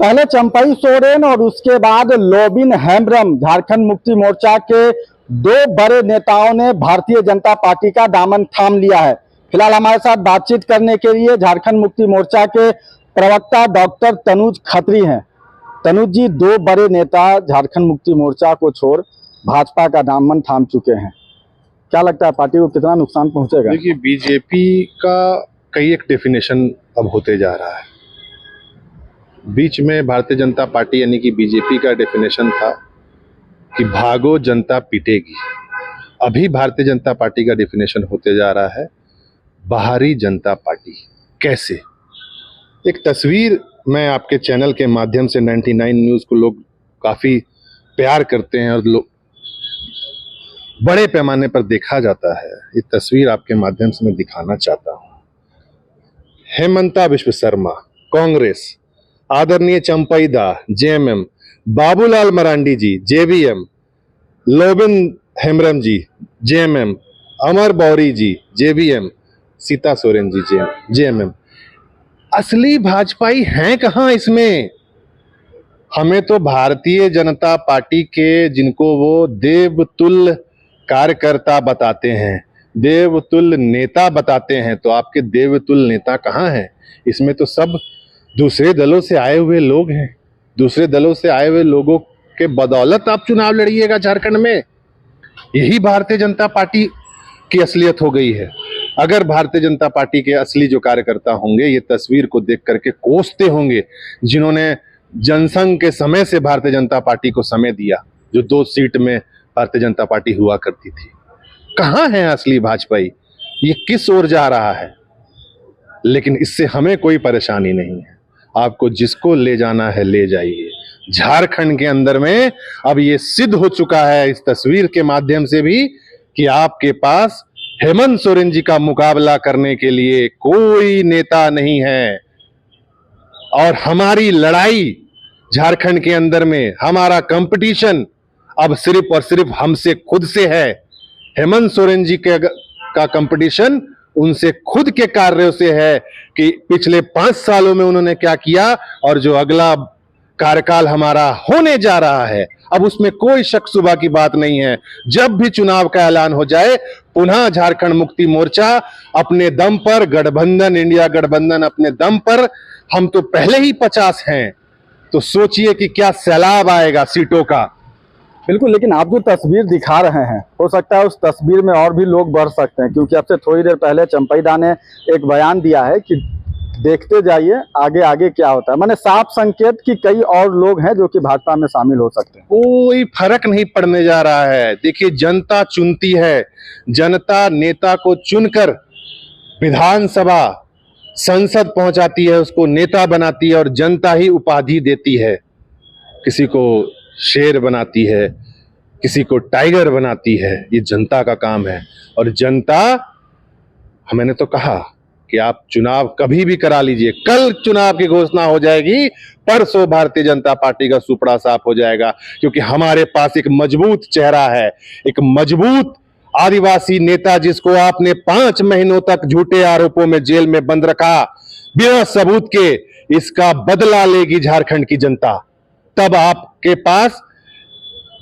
पहले चंपई सोरेन और उसके बाद लोबिन हेम्ब्रम, झारखंड मुक्ति मोर्चा के दो बड़े नेताओं ने भारतीय जनता पार्टी का दामन थाम लिया है। फिलहाल हमारे साथ बातचीत करने के लिए झारखंड मुक्ति मोर्चा के प्रवक्ता डॉक्टर तनुज खत्री हैं। तनुज जी, दो बड़े नेता झारखंड मुक्ति मोर्चा को छोड़ भाजपा का दामन थाम चुके हैं, क्या लगता है पार्टी को कितना नुकसान पहुंचेगा? देखिए, बीजेपी का कई एक डेफिनेशन अब होते जा रहा है। बीच में भारतीय जनता पार्टी यानी कि बीजेपी का डेफिनेशन था कि भागो जनता पीटेगी। अभी भारतीय जनता पार्टी का डेफिनेशन होते जा रहा है बाहरी जनता पार्टी। कैसे? एक तस्वीर मैं आपके चैनल के माध्यम से 99 न्यूज़ को लोग काफ़ी प्यार करते हैं और लोग बड़े पैमाने पर देखा जाता है। ये तस्वीर आपके माध्यम से मैं दिखाना चाहता हूँ। हेमंता विश्व शर्मा कांग्रेस, आदरणीय चंपई दा जेएमएम, बाबूलाल मरांडी जी जेवीएम, लोबिन हेम्ब्रम जी जेएमएम, अमर बौरी जी जेवीएम, सीता सोरेन जी जेएमएम। असली भाजपाई हैं कहां इसमें? हमें तो भारतीय जनता पार्टी के, जिनको वो देवतुल्य कार्यकर्ता बताते हैं, देवतुल्य नेता बताते हैं, तो आपके देवतुल्य नेता कहां हैं? इसमें तो सब दूसरे दलों से आए हुए लोग हैं। दूसरे दलों से आए हुए लोगों के बदौलत आप चुनाव लड़िएगा झारखंड में। यही भारतीय जनता पार्टी की असलियत हो गई है। अगर भारतीय जनता पार्टी के असली जो कार्यकर्ता होंगे, ये तस्वीर को देख करके कोसते होंगे, जिन्होंने जनसंघ के समय से भारतीय जनता पार्टी को समय दिया, जो 2 सीट में भारतीय जनता पार्टी हुआ करती थी, कहां है असली भाजपाई? ये किस ओर जा रहा है? लेकिन इससे हमें कोई परेशानी नहीं है। आपको जिसको ले जाना है ले जाइए। झारखंड के अंदर में अब ये सिद्ध हो चुका है इस तस्वीर के माध्यम से भी कि आपके पास हेमंत सोरेन जी का मुकाबला करने के लिए कोई नेता नहीं है। और हमारी लड़ाई झारखंड के अंदर में, हमारा कंपटीशन अब सिर्फ और सिर्फ हमसे खुद से है। हेमंत सोरेन जी का कंपटीशन उनसे खुद के कार्यों से है कि पिछले 5 सालों में उन्होंने क्या किया और जो अगला कार्यकाल हमारा होने जा रहा है, अब उसमें कोई शक शुबा की बात नहीं है। जब भी चुनाव का ऐलान हो जाए, पुनः झारखंड मुक्ति मोर्चा अपने दम पर, गठबंधन, इंडिया गठबंधन अपने दम पर, हम तो पहले ही 50 हैं, तो सोचिए कि क्या सैलाब आएगा सीटों का। बिल्कुल, लेकिन आप जो तस्वीर दिखा रहे हैं, हो सकता है उस तस्वीर में और भी लोग बढ़ सकते हैं, क्योंकि अब से थोड़ी देर पहले चंपई दा ने एक बयान दिया है कि देखते जाइए आगे आगे क्या होता है। माने साफ संकेत कि कई और लोग हैं जो कि भाजपा में शामिल हो सकते हैं। कोई फर्क नहीं पड़ने जा रहा है। देखिए, जनता चुनती है। जनता नेता को चुनकर विधानसभा, संसद पहुंचाती है, उसको नेता बनाती है और जनता ही उपाधि देती है। किसी को शेर बनाती है, किसी को टाइगर बनाती है। ये जनता का काम है। और जनता, मैंने तो कहा कि आप चुनाव कभी भी करा लीजिए, कल चुनाव की घोषणा हो जाएगी, परसों भारतीय जनता पार्टी का सुपड़ा साफ हो जाएगा, क्योंकि हमारे पास एक मजबूत चेहरा है, एक मजबूत आदिवासी नेता, जिसको आपने 5 महीनों तक झूठे आरोपों में जेल में बंद रखा बिना सबूत के। इसका बदला लेगी झारखंड की जनता। तब आपके पास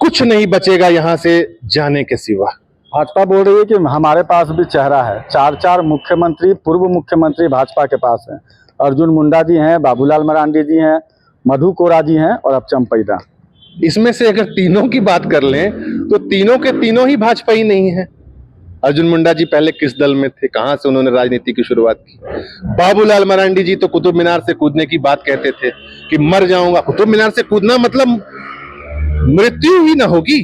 कुछ नहीं बचेगा यहां से जाने के सिवा। भाजपा बोल रही है कि हमारे पास भी चेहरा है। 4 मुख्यमंत्री, पूर्व मुख्यमंत्री भाजपा के पास हैं। अर्जुन मुंडा जी हैं, बाबूलाल मरांडी जी हैं, मधु कोरा जी हैं और अब चंपई दा। इसमें से अगर तीनों की बात कर लें तो तीनों के तीनों ही भाजपा ही नहीं है। अर्जुन मुंडा जी पहले किस दल में थे, कहां से उन्होंने राजनीति की शुरुआत की? बाबूलाल मरांडी जी तो कुतुब मीनार से कूदने की बात कहते थे कि मर जाऊंगा। कुतुब मीनार से कूदना मतलब मृत्यु ही ना होगी,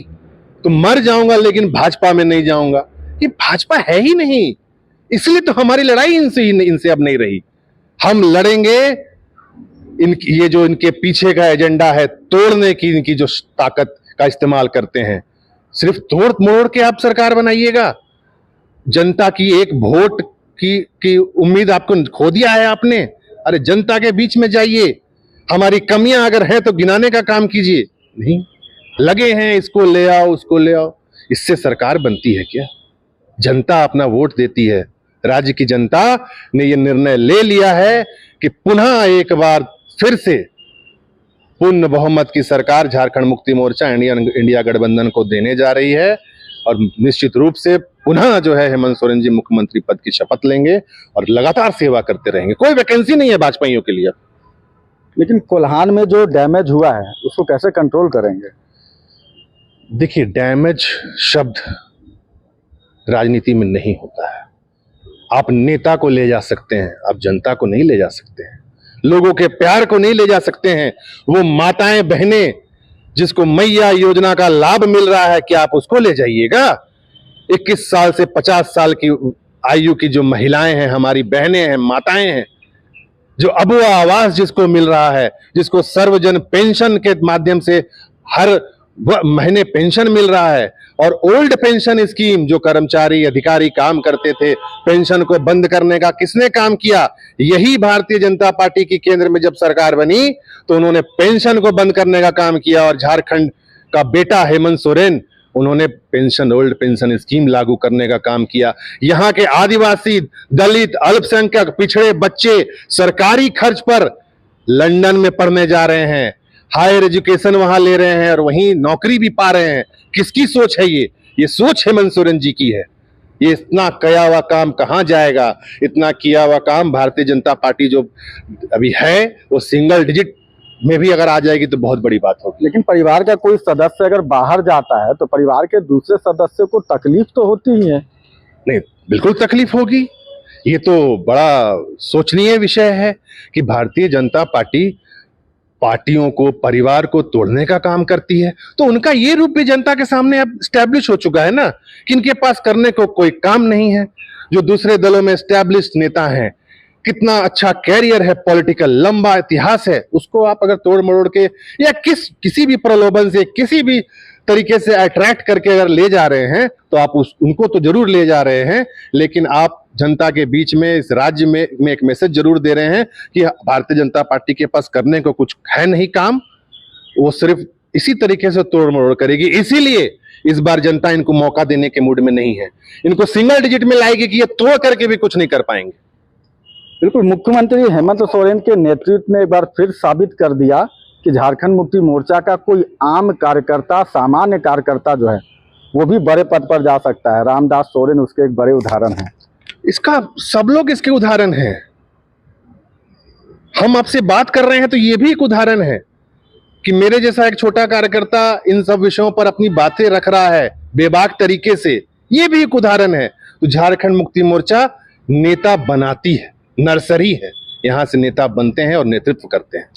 तो मर जाऊंगा लेकिन भाजपा में नहीं जाऊंगा। ये भाजपा है ही नहीं। इसलिए तो हमारी लड़ाई इनसे अब नहीं रही। हम लड़ेंगे ये जो इनके पीछे का एजेंडा है, तोड़ने की, इनकी जो ताकत का इस्तेमाल करते हैं। सिर्फ तोड़ मोड़ के आप सरकार बनाइएगा। जनता की एक वोट की उम्मीद आपको खो दिया है आपने। अरे जनता के बीच में जाइए, हमारी कमियां अगर है तो गिनाने का काम कीजिए। नहीं, लगे हैं इसको ले आओ, उसको ले आओ। इससे सरकार बनती है क्या? जनता अपना वोट देती है। राज्य की जनता ने यह निर्णय ले लिया है कि पुनः एक बार फिर से पूर्ण बहुमत की सरकार झारखंड मुक्ति मोर्चा इंडिया गठबंधन को देने जा रही है और निश्चित रूप से पुनः जो है हेमंत सोरेन जी मुख्यमंत्री पद की शपथ लेंगे और लगातार सेवा करते रहेंगे। कोई वैकेंसी नहीं है भाजपाइयों के लिए। लेकिन कोल्हान में जो डैमेज हुआ है उसको कैसे कंट्रोल करेंगे? देखिए, डैमेज शब्द राजनीति में नहीं होता है। आप नेता को ले जा सकते हैं, आप जनता को नहीं ले जा सकते हैं, लोगों के प्यार को नहीं ले जा सकते हैं। वो माताएं बहनें जिसको मैया योजना का लाभ मिल रहा है, क्या आप उसको ले जाइएगा? 21 साल से 50 साल की आयु की जो महिलाएं हैं, हमारी बहनें हैं, माताएं हैं, जो अबुआ आवास जिसको मिल रहा है, जिसको सर्वजन पेंशन के माध्यम से हर महीने पेंशन मिल रहा है, और ओल्ड पेंशन स्कीम जो कर्मचारी अधिकारी काम करते थे, पेंशन को बंद करने का किसने काम किया? यही भारतीय जनता पार्टी की केंद्र में जब सरकार बनी तो उन्होंने पेंशन को बंद करने का काम किया। और झारखंड का बेटा हेमंत सोरेन, उन्होंने पेंशन, ओल्ड पेंशन स्कीम लागू करने का काम किया। यहाँ के आदिवासी, दलित, अल्पसंख्यक, पिछड़े बच्चे सरकारी खर्च पर लंदन में पढ़ने जा रहे हैं, हायर एजुकेशन वहां ले रहे हैं और वहीं नौकरी भी पा रहे हैं। किसकी सोच है ये सोच हेमंत सोरेन जी की है। ये इतना किया हुआ काम कहां जाएगा? इतना किया हुआ काम भारतीय जनता पार्टी जो अभी है वो सिंगल डिजिट में भी अगर आ जाएगी तो बहुत बड़ी बात होगी। लेकिन परिवार का कोई सदस्य अगर बाहर जाता है तो परिवार के दूसरे सदस्य को तकलीफ तो होती ही है। नहीं, बिल्कुल तकलीफ होगी। ये तो बड़ा सोचनीय विषय है कि भारतीय जनता पार्टी पार्टियों को, परिवार को तोड़ने का काम करती है। तो उनका ये रूप भी जनता के सामने अब स्टैब्लिश हो चुका है ना कि इनके पास करने को कोई काम नहीं है। जो दूसरे दलों में स्टैब्लिश्ड नेता हैं, कितना अच्छा कैरियर है, पॉलिटिकल लंबा इतिहास है, उसको आप अगर तोड़ मरोड़ के या किसी भी प्रलोभन से, किसी भी तरीके से अट्रैक्ट करके अगर ले जा रहे हैं तो आप उनको तो जरूर ले जा रहे हैं, लेकिन आप जनता के बीच में, इस राज्य में एक मैसेज जरूर दे रहे हैं कि भारतीय जनता पार्टी के पास करने को कुछ है नहीं काम, वो सिर्फ इसी तरीके से तोड़ मरोड़ करेगी। इसीलिए इस बार जनता इनको मौका देने के मूड में नहीं है। इनको सिंगल डिजिट में लाएगी कि ये तोड़ करके भी कुछ नहीं कर पाएंगे। बिल्कुल, मुख्यमंत्री हेमंत सोरेन के नेतृत्व ने एक बार फिर साबित कर दिया कि झारखंड मुक्ति मोर्चा का कोई आम कार्यकर्ता, सामान्य कार्यकर्ता जो है वो भी बड़े पद पर जा सकता है। रामदास सोरेन उसके एक बड़े उदाहरण हैं। इसका सब लोग इसके उदाहरण हैं। हम आपसे बात कर रहे हैं तो ये भी एक उदाहरण है कि मेरे जैसा एक छोटा कार्यकर्ता इन सब विषयों पर अपनी बातें रख रहा है बेबाक तरीके से, ये भी एक उदाहरण है। तो झारखंड मुक्ति मोर्चा नेता बनाती है, नर्सरी है, यहां से नेता बनते हैं और नेतृत्व करते हैं।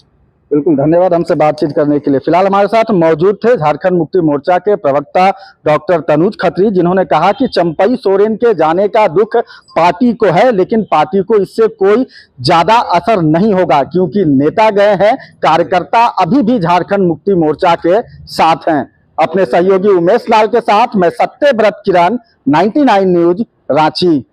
बिल्कुल, धन्यवाद हमसे बातचीत करने के लिए। फिलहाल हमारे साथ मौजूद थे झारखंड मुक्ति मोर्चा के प्रवक्ता डॉक्टर तनुज खत्री, जिन्होंने कहा कि चंपई सोरेन के जाने का दुख पार्टी को है, लेकिन पार्टी को इससे कोई ज्यादा असर नहीं होगा क्योंकि नेता गए हैं, कार्यकर्ता अभी भी झारखंड मुक्ति मोर्चा के साथ हैं। अपने सहयोगी उमेश लाल के साथ मैं सत्यव्रत किरण, 99 न्यूज, रांची।